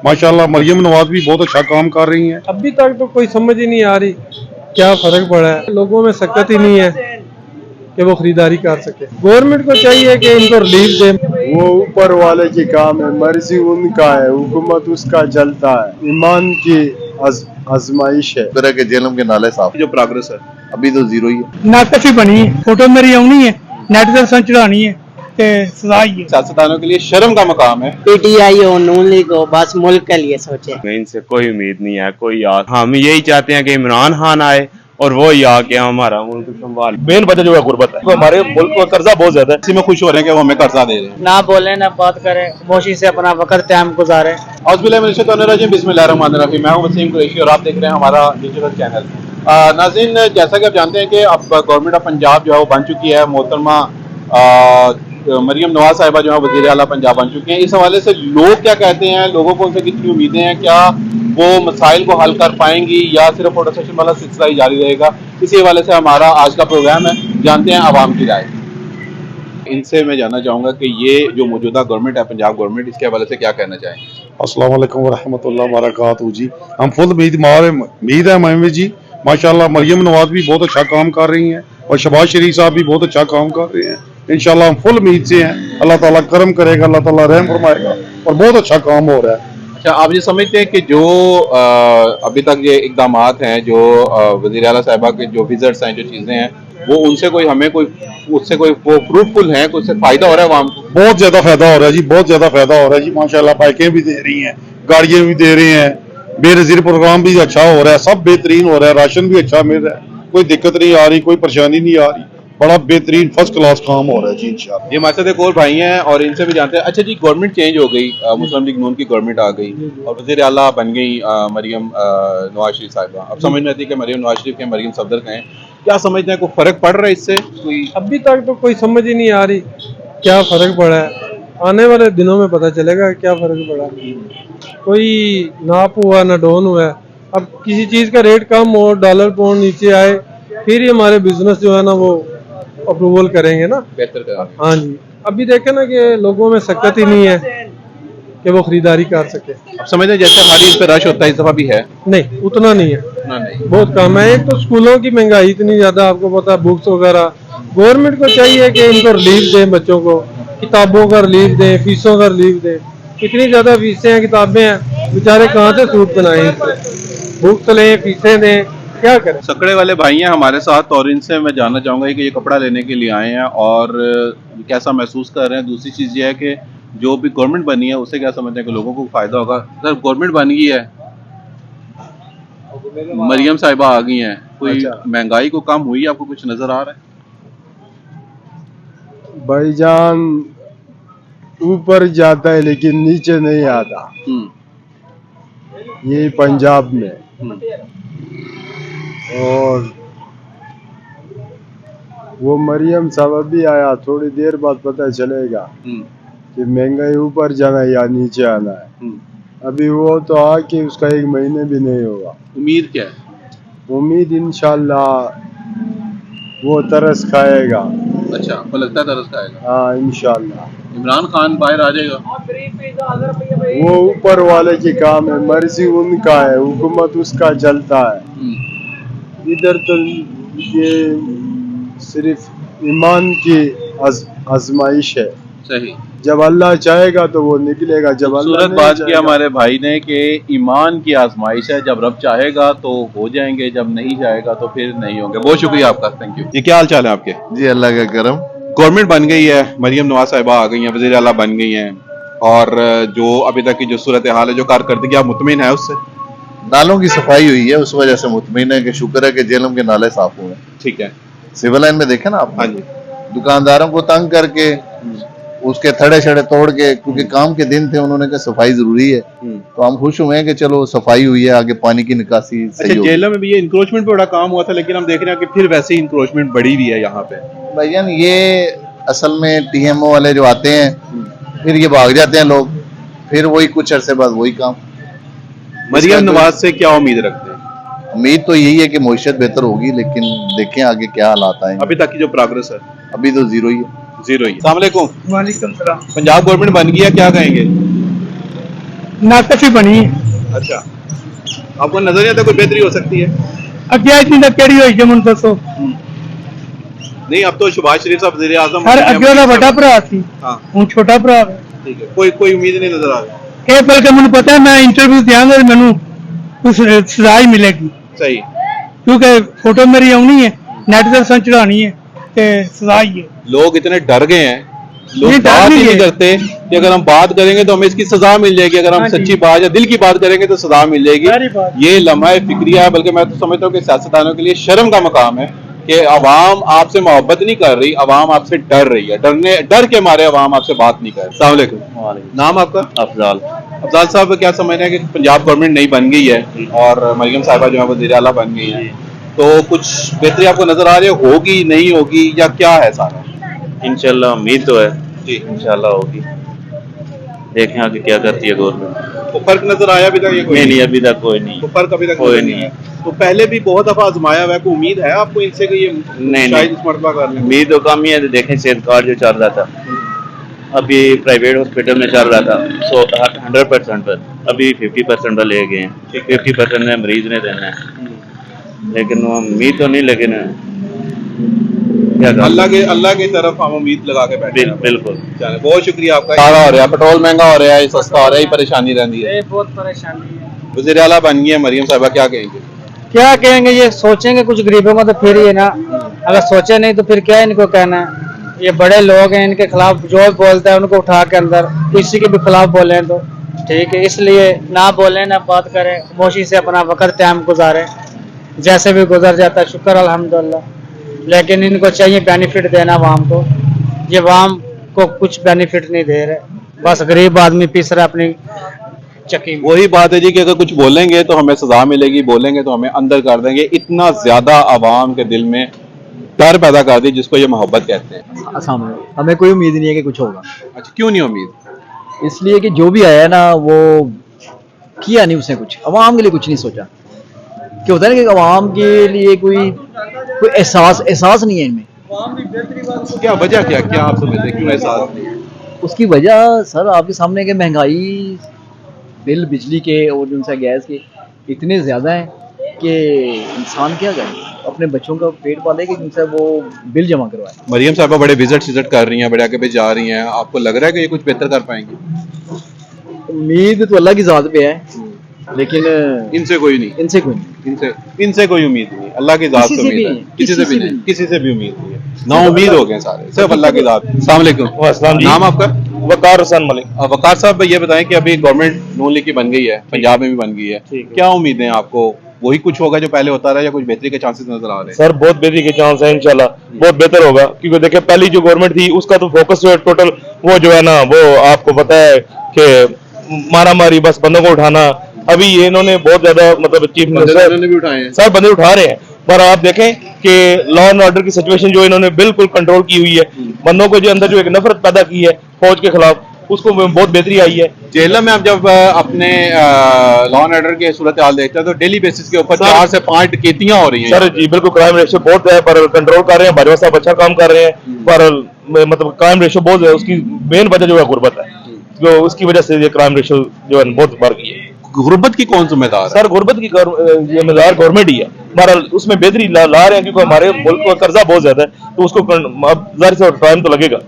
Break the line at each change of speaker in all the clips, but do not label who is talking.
माशाल्लाह मरियम नवाज भी बहुत अच्छा काम कर रही हैं।
अभी तक तो कोई समझ ही नहीं आ रही क्या फर्क पड़ा है, लोगों में सकत ही नहीं है कि वो खरीदारी कर सके। गवर्नमेंट को चाहिए कि इनको रिलीफ दे।
वो ऊपर वाले की काम है, मर्जी उनका है, हुकूमत उसका चलता है, ईमान की आजमाइश है।
तरह के जेलम के नाले साफ
जो प्रोग्रेस है
अभी तो जीरो ही है।
नाकफी बनी है, फोटो मेरी आनी है, नेट ते चढ़ानी है ते सजा ही है।
सियासतदानों के लिए शर्म का मकाम है।
पीटीआई हो, नून लीग हो, बस मुल्क के लिए सोचे।
इनसे कोई उम्मीद नहीं है, कोई याद। हम यही चाहते हैं कि इमरान खान आए और वो ही आके हमारा मुल्क संभाल।
मेन वजह जो है गुर्बत है, तो हमारे मुल्क का कर्जा बहुत ज्यादा है, इसी में खुश हो रहे हैं कि वो हमें कर्जा दे रहे हैं।
ना बोले ना बात करे, खामोशी से अपना वक्त टाइम गुजारे।
बिस्मिल्लाहिर्रहमानिर्रहीम। मैं हूं वसीम कुरैशी और आप देख रहे हैं हमारा डिजिटल चैनल। नाज़रीन, जैसा कि आप जानते हैं कि अब गवर्नमेंट ऑफ पंजाब जो है वो बन चुकी है। मोहतरमा मरियम नवाज साहिबा जो है वज़ीर आला पंजाब बन चुके हैं। इस हवाले से लोग क्या कहते हैं, लोगों को उनसे कितनी उम्मीदें हैं, क्या वो मसाइल को हल कर पाएंगी या सिर्फ फोटो सेशन वाला सिलसिला ही जारी रहेगा, इसी हवाले से हमारा आज का प्रोग्राम है। जानते हैं आवाम की राय। इनसे मैं जानना चाहूँगा कि ये जो मौजूदा गवर्नमेंट है पंजाब गवर्नमेंट, इसके हवाले से क्या कहना चाहेंगे।
अस्सलाम वालेकुम वरहमतुल्लाहि वबरकातुहू जी। हम फुल उम्मीद है महमूद जी, माशाल्लाह मरियम नवाज भी बहुत अच्छा काम कर रही हैं और शहबाज शरीफ साहब भी बहुत अच्छा काम कर रहे हैं। इंशाल्लाह हम फुल उम्मीद से हैं, अल्लाह ताला करम करेगा, अल्लाह ताला रहम फरमाएगा और बहुत अच्छा काम हो रहा है।
अच्छा, आप ये समझते हैं कि जो अभी तक ये इकदाम हैं, जो वज़ीर आला साहिबा के जो विजिट्स हैं, जो चीज़ें हैं, वो उनसे कोई हमें कोई उससे कोई वो फ्रूटफुल है, कोई उससे फायदा हो रहा है आवाम को?
बहुत ज्यादा फायदा हो रहा है जी, बहुत ज्यादा फायदा हो रहा है जी। माशाल्लाह बाइकें भी दे रही हैं, गाड़ियां भी दे रहे हैं, बेनज़ीर प्रोग्राम भी अच्छा हो रहा है, सब बेहतरीन हो रहा है, राशन भी अच्छा मिल रहा है, कोई दिक्कत नहीं आ रही, कोई परेशानी नहीं आ रही, बड़ा बेहतरीन फर्स्ट क्लास काम हो रहा है जी इंशाल्लाह।
ये हमारे साथ एक और भाई हैं और इनसे भी जानते हैं। अच्छा जी, गवर्नमेंट चेंज हो गई, मुस्लिम लीग नून की गवर्नमेंट आ गई और वज़ीर आला बन गई मरियम नवाज शरीफ साहिबा। अब समझ में आती है कि मरियम नवाज शरीफ के मरियम सफदर हैं, क्या समझते हैं, कोई फर्क पड़ रहा है इससे? कोई
अभी तक तो कोई समझ ही नहीं आ रही क्या फर्क पड़ा है, आने वाले दिनों में पता चलेगा क्या फर्क पड़ा। कोई नाप हुआ ना डाउन हुआ है। अब किसी चीज का रेट कम हो, डॉलर पाउंड नीचे आए, फिर ही हमारे बिजनेस जो है ना वो अप्रूवल करेंगे ना,
बेहतर करेंगे।
हाँ जी। अभी देखे ना कि लोगों में सकत ही नहीं है कि वो खरीदारी कर सके।
अब समझते हैं जैसे हमारी इस पे रश होता है, इस दफा भी है?
नहीं, उतना नहीं है,
ना नहीं,
बहुत कम है। एक तो स्कूलों की महंगाई इतनी ज्यादा, आपको पता है, बुक्स वगैरह। गवर्नमेंट को चाहिए कि इनको रिलीफ दें, बच्चों को किताबों का रिलीफ दें, फीसों का रिलीफ दें। इतनी ज्यादा फीसें हैं, किताबें हैं, बेचारे कहाँ से सूट बनाएं, बुक्स लें, फीसें दें, क्या करें।
सकड़े वाले भाई हैं हमारे साथ और इनसे मैं जानना चाहूँगा कि ये कपड़ा लेने के लिए आए हैं और कैसा महसूस कर रहे हैं। दूसरी चीज़ ये है कि जो भी गवर्नमेंट बनी है उससे क्या समझते हैं कि लोगों को फ़ायदा होगा। सर, गवर्नमेंट बन गई है, मरियम साहिबा आ गई हैं, कोई महंगाई को कम हुई, आपको कुछ नज़र आ रहा है?
भाईजान ऊपर जाता है लेकिन नीचे नहीं आता, ये पंजाब में। और वो मरियम साहब भी आया, थोड़ी देर बाद पता चलेगा कि महंगाई ऊपर जाना है या नीचे आना है। अभी वो तो आके उसका 1 महीने भी नहीं होगा।
उम्मीद क्या है?
उम्मीद इंशाल्लाह वो तरस खाएगा।
अच्छा, आपको लगता है तरस खाएगा?
हाँ इंशाल्लाह।
इमरान खान बाहर आ जाएगा?
वो ऊपर वाले की काम है, मर्जी उनका है, हुकूमत उसका चलता है। इधर तो ये सिर्फ ईमान की आजमाइश है।
सही।
जब अल्लाह चाहेगा तो वो निकलेगा, जब अल्लाह
सूरत बात किया हमारे भाई ने कि ईमान की आजमाइश है, जब रब चाहेगा तो हो जाएंगे, जब नहीं चाहेगा तो फिर नहीं होंगे। बहुत शुक्रिया आपका, थैंक यू। ये क्या हाल चाल है आपके?
जी अल्लाह का करम।
गवर्नमेंट बन गई है, मरियम नवाज साहिबा आ गई हैं, वज़ीर आला बन गई हैं और जो अभी तक की जो सूरत हाल है, जो कारकर्दगी, आप मुतमिन है उससे?
नालों की सफाई हुई है, उस वजह से मुतमिन है कि शुक्र है कि जेलम के नाले साफ हुए।
ठीक है।
सिविल लाइन में देखे ना आप?
हाँ जी।
दुकानदारों को तंग करके उसके थड़े छड़े तोड़ के, क्योंकि काम के दिन थे, उन्होंने कहा सफाई जरूरी है, तो हम खुश हुए हैं कि चलो सफाई हुई है, आगे पानी की निकासी सही
अच्छा,
होगी।
जेलों में भी ये इंक्रोचमेंट पे बड़ा काम हुआ था, लेकिन हम देख रहे हैं कि फिर वैसे ही इंक्रोचमेंट बढ़ी हुई है यहाँ पे।
भाईजान ये असल में टीएमओ वाले जो आते हैं, फिर ये भाग जाते हैं लोग, फिर वही कुछ अरसे बाद वही काम।
मरियम नवाज से क्या उम्मीद रखते हैं?
उम्मीद तो यही है कि मईशत बेहतर होगी, लेकिन देखें आगे क्या हालात आएंगे।
अभी तक की जो प्रोग्रेस है
अभी तो जीरो ही है।
जीरो ही। अस्सलाम वालेकुम।
वालेकुम सलाम।
पंजाब गवर्नमेंट बन गई है, क्या कहेंगे?
नाकस ही बनी है।
अच्छा, आपको नजर नहीं आता कोई बेहतरी हो सकती है?
अगे चीज केड़ी होई जे मैनूं दसो।
नहीं, अब तो शहबाज शरीफ साहब वज़ीर आज़म
हर अगे ओहदा वड्डा भरा सी,
हाँ
हुण छोटा भरा है।
ठीक है, कोई उम्मीद नहीं नजर आ रही।
ये बल्कि मैनूं पता है मैं इंटरव्यू देंगा मैनूं कुछ सजा ही मिलेगी,
सही,
क्योंकि फोटो मेरी आनी है, नेट ते सन चढ़ानी है ते सजा ही है।
लोग इतने डर गए हैं, लोग
नहीं, डर
बात ही
नहीं
नहीं
है।
करते कि अगर हम बात करेंगे तो हमें इसकी सजा मिल जाएगी, अगर हम
हाँ जी।
सच्ची बात या दिल की बात करेंगे तो सजा मिल
सारी
जाएगी।
बात।
ये लम्हा फिक्रिया है, बल्कि मैं तो समझता हूँ कि सियासतदानों के लिए शर्म का मकाम है कि अवाम आपसे मोहब्बत नहीं कर रही, अवाम आपसे डर रही है, डर के मारे अवाम आपसे बात नहीं कर रही। अस्सलाम वालेकुम। नाम आपका?
अफजाल।
अफजाल साहब, क्या समझते हैं कि पंजाब गवर्नमेंट नई बन गई है और मरियम साहिबा जो है वज़ीर आला बन गई है, तो कुछ बेहतरी आपको नजर आ रही है, होगी नहीं होगी या क्या है सारा?
इंशाल्लाह उम्मीद तो है
जी,
इंशाल्लाह होगी, देखें आगे क्या करती है गवर्नमेंट।
तो फर्क नजर आया अभी तक? ये कोई
नहीं अभी तक कोई नहीं।
तो फर्क अभी तक
कोई
नजर नहीं
नहीं।
आया। तो पहले भी बहुत दफा आजमाया हुआ है, कोई उम्मीद है आपको इनसे कि ये
नहीं।
शायद इस मरतबा कर लें?
उम्मीद तो कम ही है। देखें सेहत कार्ड जो चल रहा था, अभी प्राइवेट हॉस्पिटल में चल रहा था 100% पर, अभी 50% पर ले गए हैं। 50% में मरीज ने देना है, लेकिन वो उम्मीद तो नहीं, लेकिन क्या करें?
अल्लाह की तरफ हम उम्मीद लगा के बैठे हैं।
बिल्कुल।
चलें, बहुत शुक्रिया आपका। सारा हो रहा है, पेट्रोल महंगा हो रहा है, सस्ता हो रहा है, ये परेशानी रहती है।
बहुत परेशानी है।
वज़ीर आला बन गई है मरियम साहिबा, क्या कहेंगे?
क्या कहेंगे, ये सोचेंगे कुछ गरीबों का तो फिर ही है ना, अगर सोचे नहीं तो फिर क्या इनको कहना है। ये बड़े लोग हैं, इनके खिलाफ जो बोलता है उनको उठा के अंदर, किसी के भी खिलाफ बोले तो ठीक है, इसलिए ना बोलें ना बात करें, खामोशी से अपना वक्त टाइम गुजारें, जैसे भी गुजर जाता है शुक्र अल्हम्दुलिल्लाह। लेकिन इनको चाहिए बेनिफिट देना वाम को, ये वाम को कुछ बेनिफिट नहीं दे रहे, बस गरीब आदमी पीस रहा अपनी चक्की में।
वही बात है जी कि अगर कुछ बोलेंगे तो हमें सजा मिलेगी, बोलेंगे तो हमें अंदर कर देंगे। इतना ज्यादा आवाम के दिल में डर पैदा कर दी, जिसको ये मोहब्बत कहते हैं।
हमें कोई उम्मीद नहीं है कि कुछ होगा,
अच्छा, क्यों नहीं उम्मीद?
इसलिए कि जो भी आया ना वो किया नहीं उसने, कुछ अवाम के लिए कुछ नहीं सोचा। क्या होता है ना कि अवाम के लिए कोई एहसास नहीं है इनमें।
क्या वजह क्या आप समझते हैं, क्यों एहसास नहीं है?
उसकी वजह सर आपके सामने कि महंगाई, बिल बिजली के और उनसे गैस के इतने ज़्यादा हैं कि इंसान क्या करे, अपने बच्चों का पेट पाले कि जिनसे वो बिल जमा करवाए।
मरियम साहबा बड़े विजिट कर रही हैं, बड़े आगे पे जा रही हैं, आपको लग रहा है कि ये कुछ बेहतर कर पाएंगी?
उम्मीद तो अल्लाह की ज़ात पे है, लेकिन
इनसे कोई नहीं, इनसे कोई उम्मीद नहीं, अल्लाह की जात से उम्मीद है, किसी से भी नहीं, किसी से भी उम्मीद नहीं है, ना उम्मीद हो गए सारे, सिर्फ अल्लाह की जात। अस्सलाम वालेकुम। नाम आपका?
वकार हुसैन मलिक।
वकार साहब, ये बताएं कि अभी गवर्नमेंट नून लीग की बन गई है, पंजाब में भी बन गई है, क्या उम्मीदें हैं आपको? वही कुछ होगा जो पहले होता रहा या कुछ बेहतरी के चांसेस नजर आ रहे हैं?
सर बहुत बेहतरी के चांस है, इंशाल्लाह बहुत बेहतर होगा, क्योंकि देखिए पहली जो गवर्नमेंट थी उसका तो फोकस जो है टोटल वो जो है ना, वो आपको पता है कि मारा मारी, बस बंदों को उठाना। अभी ये इन्होंने बहुत ज्यादा मतलब चीफ मिनिस्टर
भी उठाए हैं,
सर बंदे उठा रहे हैं, पर आप देखें कि लॉ एंड ऑर्डर की सिचुएशन जो इन्होंने बिल्कुल कंट्रोल की हुई है, बंदों को जो अंदर जो एक नफरत पैदा की है फौज के खिलाफ, उसको बहुत बेहतरी आई है।
जेल में आप जब अपने लॉ एंड ऑर्डर की सूरत हाल देखते हैं तो डेली बेसिस के ऊपर 4 से 5 डकैतियां हो रही हैं।
सर जी बिल्कुल, क्राइम रेशो बहुत है, पर कंट्रोल कर रहे हैं, बाजवा साहब अच्छा काम कर रहे हैं, पर मतलब क्राइम रेशो बहुत है। उसकी मेन वजह जो है गुर्बत है, जो उसकी वजह से ये क्राइम रेशो जो है बहुत बढ़ गई है।
गुर्बत की कौन जिम्मेदार है?
सर गुर्बत की जिम्मेदार गवर्नमेंट ही है, बहरहाल उसमें बेहतरी ला रहे हैं, क्योंकि हमारे मुल्क का कर्जा बहुत ज्यादा है, तो उसको जाहिर से टाइम तो लगेगा।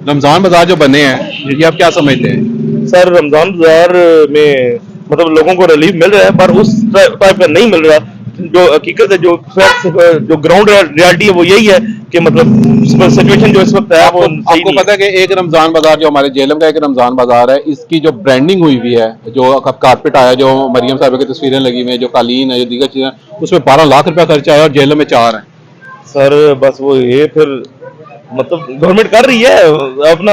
रमजान बाजार जो बने हैं, ये आप क्या समझते हैं?
सर रमजान बाजार में मतलब लोगों को रिलीफ मिल रहा है, पर उस टाइप का नहीं मिल रहा। जो हकीकत है, जो फैक्ट, जो ग्राउंड रियलिटी है वो यही है कि मतलब सिचुएशन जो इस वक्त है वो
आपको पता है कि एक रमजान बाजार जो हमारे जेलम का एक रमजान बाजार है, इसकी जो ब्रांडिंग हुई हुई है, जो कारपेट आया, जो मरियम साहब की तस्वीरें लगी हुई है, जो कालीन है, जो दीगर चीजें, उसमें 12 लाख रुपया खर्चा है और जेलों में 4 है।
सर बस वो ये फिर मतलब गवर्नमेंट कर रही है अपना,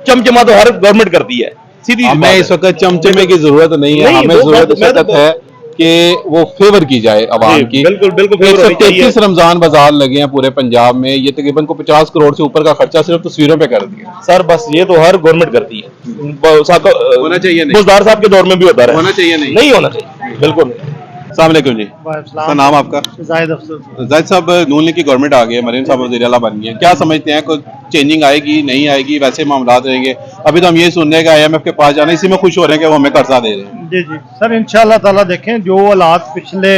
चमचमा तो हर गवर्नमेंट करती है, सीधी
हमें इस वक्त चमचमे की जरूरत नहीं है, हमें जरूरत इस वक्त है कि वो फेवर की जाए अवाम की।
बिल्कुल बिल्कुल फेवर होनी चाहिए।
133 रमजान बाजार लगे हैं पूरे पंजाब में, ये तकरीबन को 50 करोड़ से ऊपर का खर्चा सिर्फ तस्वीरों पे कर दिया।
सर बस ये तो हर गवर्नमेंट करती है,
होना चाहिए नहीं,
मुजदार साहब के दौर में भी होता है,
होना चाहिए नहीं,
नहीं होना चाहिए, बिल्कुल नहीं।
अस्सलाम वालेकुम जी। सर नाम आपका?
जाहिद अफसर।
जाहिद साहब, नून लीग की गवर्नमेंट आ गई है, मरीम साहब वज़ीर आला बन गए हैं, क्या समझते हैं कोई चेंजिंग आएगी नहीं आएगी, वैसे मामला रहेंगे? अभी तो हम ये सुन रहे हैं कि IMF के पास जाना, इसी में खुश हो रहे हैं कि वो हमें कर्जा दे रहे हैं।
जी जी सर, इंशाल्लाह ताला देखें जो हालात पिछले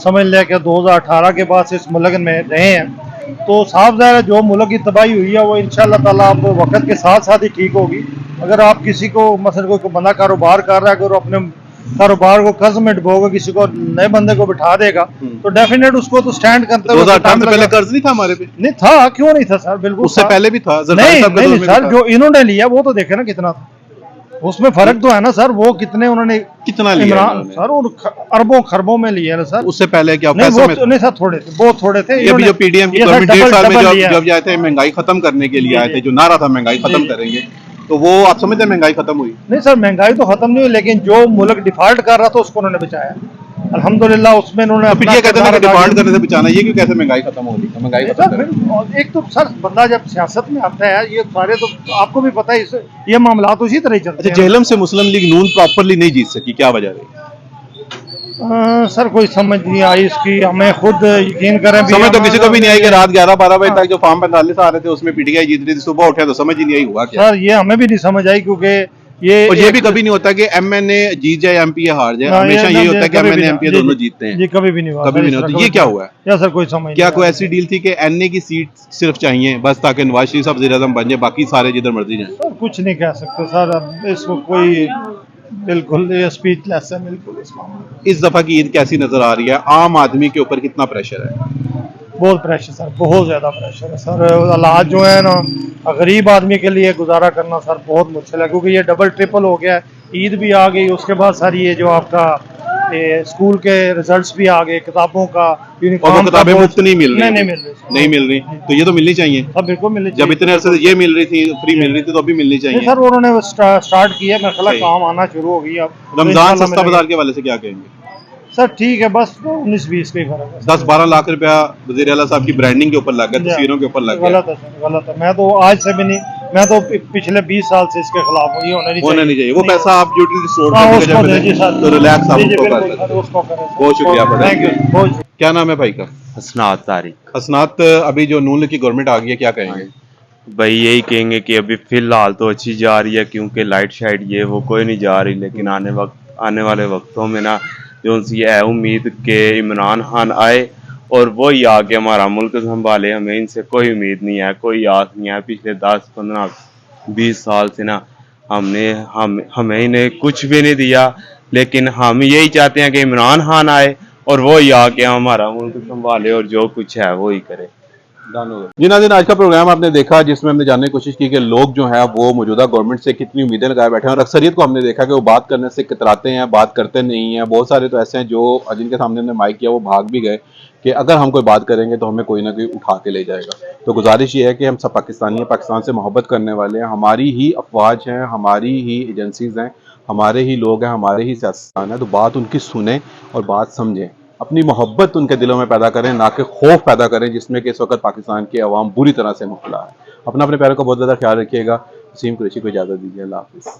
समझ लें कि 2018 के बाद से इस मुल्क में रहे हैं, तो साफ ज़ाहिर है जो मुल्क की तबाही हुई है वो इंशाल्लाह ताला अब वक्त के साथ साथ ही ठीक होगी। अगर आप किसी को मसलन कोई बंदा कारोबार कर रहा है, अगर वो अपने कारोबार को कर्ज में डुबोगा, किसी को नए बंदे को बिठा देगा, तो डेफिनेट उसको तो स्टैंड करते हुए
2018 से पहले कर्ज नहीं था हमारे पे?
नहीं था, क्यों नहीं था सर, बिल्कुल
उससे
था।
पहले भी था, ज़रदारी
नहीं
साहब के दौर
नहीं
में
सर,
भी था।
जो इन्होंने लिया वो तो देखे ना कितना था, उसमें फर्क तो है ना सर। वो कितने उन्होंने
कितना लिया
इमरान
इन्होंने?
सर, और अरबों खरबों में लिया ना सर।
उससे पहले क्या
नहीं
पैसों
वो
में?
तो नहीं सर, थोड़े थे, बहुत थोड़े थे।
ये भी जो PDM की
ये सर
गवर्नमेंट 1.5 साल में
डबल
जब
लिया।
जब आए थे महंगाई खत्म करने के लिए आए थे, जो नारा था महंगाई खत्म
जी।
करेंगे, तो वो आप समझते हैं महंगाई खत्म हुई?
नहीं सर, महंगाई तो खत्म नहीं हुई, लेकिन जो मुल्क डिफॉल्ट कर रहा था उसको उन्होंने बचाया अल्हम्दुलिल्लाह। उसमें उन्होंने
तो फिर ये कहते हैं कि डिफॉल्ट करने से बचाना, ये क्यों कहते हैं महंगाई खत्म होगी? महंगाई खत्म
सर,
करें।
फिर एक तो सर बंदा जब सियासत में आता है, ये सारे तो आपको भी पता है, ये मामला तो इसी तरह ही चलते
अच्छा,
हैं।
जेहलम से मुस्लिम लीग नून प्रॉपरली नहीं जीत सकी, क्या वजह रही?
सर कोई समझ नहीं आई इसकी, हमें खुद यकीन करें भी
समझ तो
हमारा-
किसी को भी नहीं आई कि रात 11-12 बजे तक जो फॉर्म 45 आ रहे थे उसमें PTI जीत रही थी, सुबह उठे तो समझ ही नहीं आई हुआ क्या।
सर ये हमें भी नहीं समझ आई, क्योंकि
और ये भी कभी नहीं होता कि MNA जीत जाए MPA हार जाए, हमेशा यही होता है कि MNA MPA दोनों जीतते हैं।
जी कभी भी नहीं हुआ,
कभी भी नहीं होता। ये क्या हुआ है?
या सर कोई समझ
क्या
नहीं
कोई
आई।
ऐसी डील थी कि NA की सीट सिर्फ चाहिए बस, ताकि नवाज शरीफ साहब वज़ीर-ए-आज़म बन जाए, बाकी सारे जिधर मर्जी जाए?
सर कुछ नहीं कह सकते सर, अब इसको कोई बिल्कुल स्पीचलेस है बिल्कुल इस मामले में।
इस दफा की ईद कैसी नजर आ रही है? आम आदमी के ऊपर कितना प्रेशर है?
बहुत प्रेशर सर, बहुत ज़्यादा प्रेशर है सर। हालात जो है ना, गरीब आदमी के लिए गुजारा करना सर बहुत मुश्किल है, क्योंकि ये डबल ट्रिपल हो गया है। ईद भी आ गई, उसके बाद सर ये जो आपका स्कूल के रिजल्ट्स भी आ गए, किताबों का,
और वो
यूनिफॉर्म
किताबें मुफ्त नहीं मिल रही?
नहीं मिल रही सर।
नहीं मिल रही, तो ये तो मिलनी चाहिए।
सब बिल्कुल मिलनी
जब
चाहिए।
इतने अरसे से ये मिल रही थी, फ्री मिल रही थी, तो अभी मिलनी
नहीं
चाहिए।
सर, उन्होंने स्टार्ट किया, मेरे ख्याल
सही।
काम आना शुरू हो गई अब। तो
रमजान
इंशाल्लाह
सस्ता
मिलेगी।
बाजार के हवाले से क्या कहेंगे?
सर ठीक है, बस 19-20 का ही फर्क है।
10-12 लाख रुपया वज़ीर आला साहब की ब्रांडिंग के ऊपर लग गया, तस्वीरों के ऊपर लग गया।
गलत है सर, गलत है। मैं तो आज से भी नहीं, मैं तो पिछले 20 साल से इसके खिलाफ हूँ। ये होना नहीं चाहिए।
वो पैसा आप यूटिलिटी स्टोर
हाँ,
करने
उसको
जब
दे जी सर।
तो रिलैक्स आप
जी, जी,
उसको कर
बिल्कुल
सकते
सर, उसको करें सर।
बहुत शुक्रिया, बड़ा
थैंक यू, बहुत शुक्रिया।
क्या नाम है भाई का?
हसनात तारिक।
हसनात, अभी जो नून लीग की गवर्नमेंट आ गई है, क्या कहेंगे?
भाई यही कहेंगे कि अभी फिलहाल तो अच्छी जा रही है, क्योंकि लाइट शाइट ये वो कोई नहीं जा रही, लेकिन आने वाले वक्तों में ना जो सी है उम्मीद के इमरान खान आए और वो ही आके हमारा मुल्क संभाले। हमें इनसे कोई उम्मीद नहीं है, कोई आस नहीं है। पिछले 10-15-20 साल से ना हमें इन्हें कुछ भी नहीं दिया, लेकिन हम यही चाहते हैं कि इमरान खान आए और वो ही आके हमारा मुल्क संभाले और जो कुछ है वो ही करे।
जी नाज़रीन, आज का प्रोग्राम आपने देखा, जिसमें हमने जानने की कोशिश की कि लोग जो हैं वो मौजूदा गवर्नमेंट से कितनी उम्मीदें लगाए बैठे हैं, और अक्सरियत को हमने देखा कि वो बात करने से कतराते हैं, बात करते नहीं हैं। बहुत सारे तो ऐसे हैं जो जिनके सामने हमने माइक किया वो भाग भी गए कि अगर हम कोई बात करेंगे तो हमें कोई ना कोई उठा के ले जाएगा। तो गुजारिश ये है कि हम सब पाकिस्तानी हैं, पाकिस्तान से मोहब्बत करने वाले हैं, हमारी ही अफवाज हैं, हमारी ही एजेंसीज़ हैं, हमारे ही लोग हैं, हमारे ही सियासतदान हैं। तो बात उनकी सुने और बात समझें, अपनी मोहब्बत उनके दिलों में पैदा करें, ना कि खौफ पैदा करें, जिसमें कि इस वक्त पाकिस्तान की आवाम बुरी तरह से मुब्तला है। अपना अपने प्यारों का बहुत ज़्यादा ख्याल रखिएगा। वसीम कुरैशी को इजाज़त दीजिए। अल्लाह हाफ़िज़।